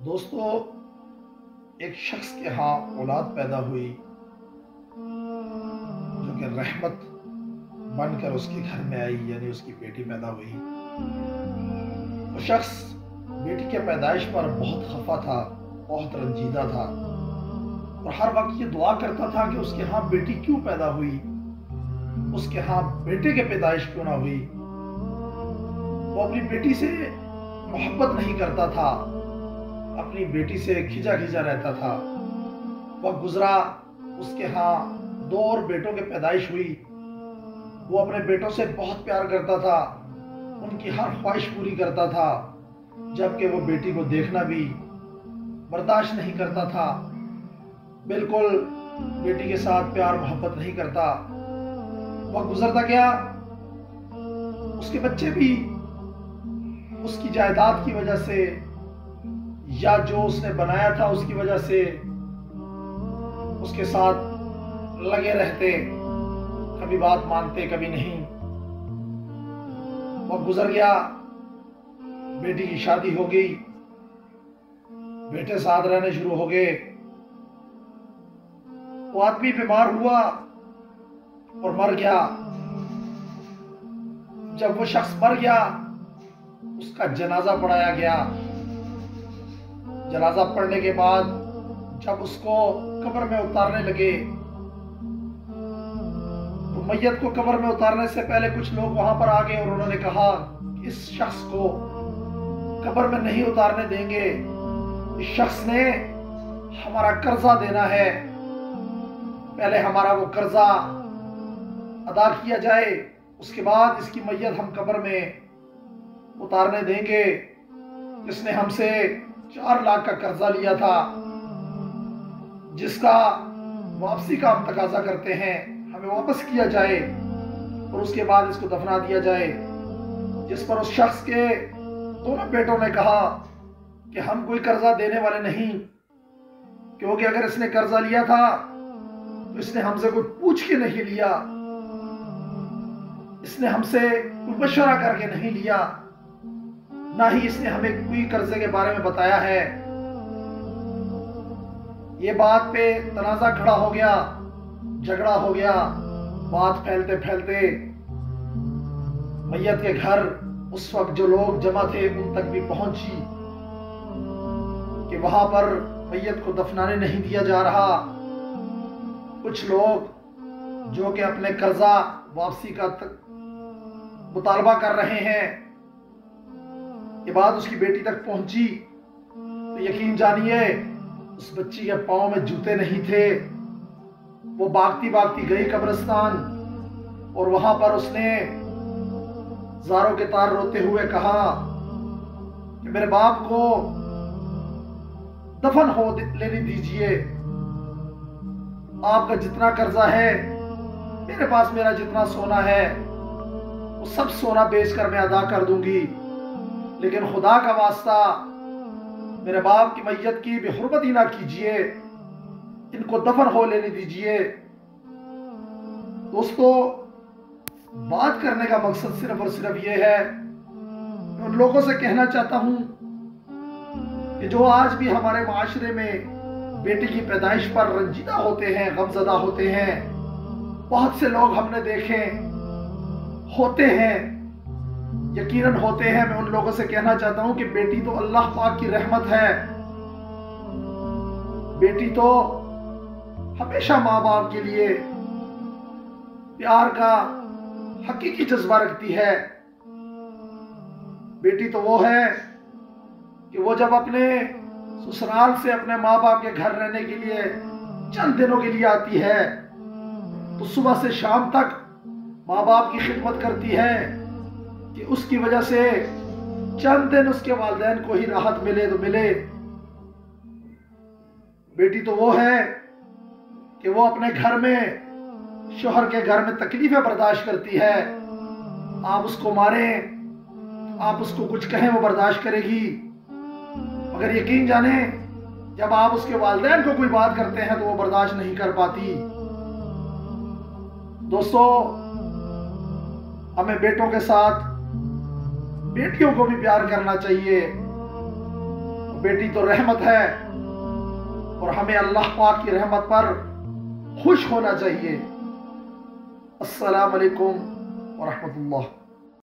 دوستو، ایک شخص کے ہاں اولاد پیدا ہوئی جو کہ رحمت بن کر اس کے گھر میں آئی، یعنی اس کی بیٹی پیدا ہوئی۔ وہ شخص بیٹی کے پیدائش پر بہت خفا تھا، بہت رنجیدہ تھا، اور ہر وقت یہ دعا کرتا تھا کہ اس کے ہاں بیٹی کیوں پیدا ہوئی، اس کے ہاں بیٹے کے پیدائش کیوں نہ ہوئی۔ وہ اپنی بیٹی سے محبت نہیں کرتا تھا، اپنی بیٹی سے کھجا کھجا رہتا تھا۔ وقت گزرا، اس کے ہاں 2 اور بیٹوں کی پیدائش ہوئی۔ وہ اپنے بیٹوں سے بہت پیار کرتا تھا، ان کی ہر خواہش پوری کرتا تھا، جبکہ وہ بیٹی کو دیکھنا بھی برداشت نہیں کرتا تھا، بالکل بیٹی کے ساتھ پیار محبت نہیں کرتا۔ وقت گزرتا گیا، اس کے بچے بھی اس کی جائیداد کی وجہ سے یا جو اس نے بنایا تھا اس کی وجہ سے اس کے ساتھ لگے رہتے، کبھی بات مانتے کبھی نہیں۔ وقت گزر گیا، بیٹی کی شادی ہو گئی، بیٹے ساتھ رہنے شروع ہو گئے۔ وہ آدمی بیمار ہوا اور مر گیا۔ جب وہ شخص مر گیا، اس کا جنازہ پڑھایا گیا۔ جنازہ پڑھنے کے بعد جب اس کو قبر میں اتارنے لگے تو میت کو قبر میں اتارنے سے پہلے کچھ لوگ وہاں پر آ گئے اور انہوں نے کہا کہ اس شخص کو قبر میں نہیں اتارنے دیں گے، اس شخص نے ہمارا قرضہ دینا ہے، پہلے ہمارا وہ قرضہ ادا کیا جائے، اس کے بعد اس کی میت ہم قبر میں اتارنے دیں گے۔ اس نے ہم سے 4 لاکھ کا قرضہ لیا تھا، جس کا واپسی کا ہم تقاضا کرتے ہیں، ہمیں واپس کیا جائے اور اس کے بعد اس کو دفنا دیا جائے۔ جس پر اس شخص کے دونوں بیٹوں نے کہا کہ ہم کوئی قرضہ دینے والے نہیں، کیونکہ اگر اس نے قرضہ لیا تھا تو اس نے ہم سے کوئی پوچھ کے نہیں لیا، اس نے ہم سے کوئی مشورہ کر کے نہیں لیا، نہ ہی اس نے ہمیں کوئی قرضے کے بارے میں بتایا ہے۔ یہ بات پہ تنازع کھڑا ہو گیا، جھگڑا ہو گیا۔ بات پھیلتے پھیلتے میت کے گھر اس وقت جو لوگ جمع تھے ان تک بھی پہنچی کہ وہاں پر میت کو دفنانے نہیں دیا جا رہا۔ کچھ لوگ جو کہ اپنے قرضہ واپسی کا مطالبہ کر رہے ہیں، یہ بات اس کی بیٹی تک پہنچی تو یقین جانیے اس بچی کے پاؤں میں جوتے نہیں تھے۔ وہ بھاگتی بھاگتی گئی قبرستان اور وہاں پر اس نے زاروں کے تار روتے ہوئے کہا کہ میرے باپ کو دفن ہو لینے دیجئے، آپ کا جتنا قرضہ ہے، میرے پاس میرا جتنا سونا ہے وہ سب سونا بیچ کر میں ادا کر دوں گی، لیکن خدا کا واسطہ میرے باپ کی میت کی بے حرمتی نہ کیجئے، ان کو دفن ہو لینے دیجئے۔ دوستو، بات کرنے کا مقصد صرف اور صرف یہ ہے کہ ان لوگوں سے کہنا چاہتا ہوں کہ جو آج بھی ہمارے معاشرے میں بیٹی کی پیدائش پر رنجیدہ ہوتے ہیں، غمزدہ ہوتے ہیں، بہت سے لوگ ہم نے دیکھے ہوتے ہیں، یقیناً ہوتے ہیں۔ میں ان لوگوں سے کہنا چاہتا ہوں کہ بیٹی تو اللہ پاک کی رحمت ہے، بیٹی تو ہمیشہ ماں باپ کے لیے پیار کا حقیقی جذبہ رکھتی ہے۔ بیٹی تو وہ ہے کہ وہ جب اپنے سسرال سے اپنے ماں باپ کے گھر رہنے کے لیے چند دنوں کے لیے آتی ہے تو صبح سے شام تک ماں باپ کی خدمت کرتی ہے کہ اس کی وجہ سے چند دن اس کے والدین کو ہی راحت ملے تو ملے۔ بیٹی تو وہ ہے کہ وہ اپنے گھر میں شوہر کے گھر میں تکلیفیں برداشت کرتی ہے، آپ اس کو ماریں، آپ اس کو کچھ کہیں وہ برداشت کرے گی، مگر یقین جانیں جب آپ اس کے والدین کو کوئی بات کرتے ہیں تو وہ برداشت نہیں کر پاتی۔ دوستو، ہمیں بیٹوں کے ساتھ بیٹیوں کو بھی پیار کرنا چاہیے، بیٹی تو رحمت ہے اور ہمیں اللہ پاک کی رحمت پر خوش ہونا چاہیے۔ السلام علیکم ورحمۃ اللہ۔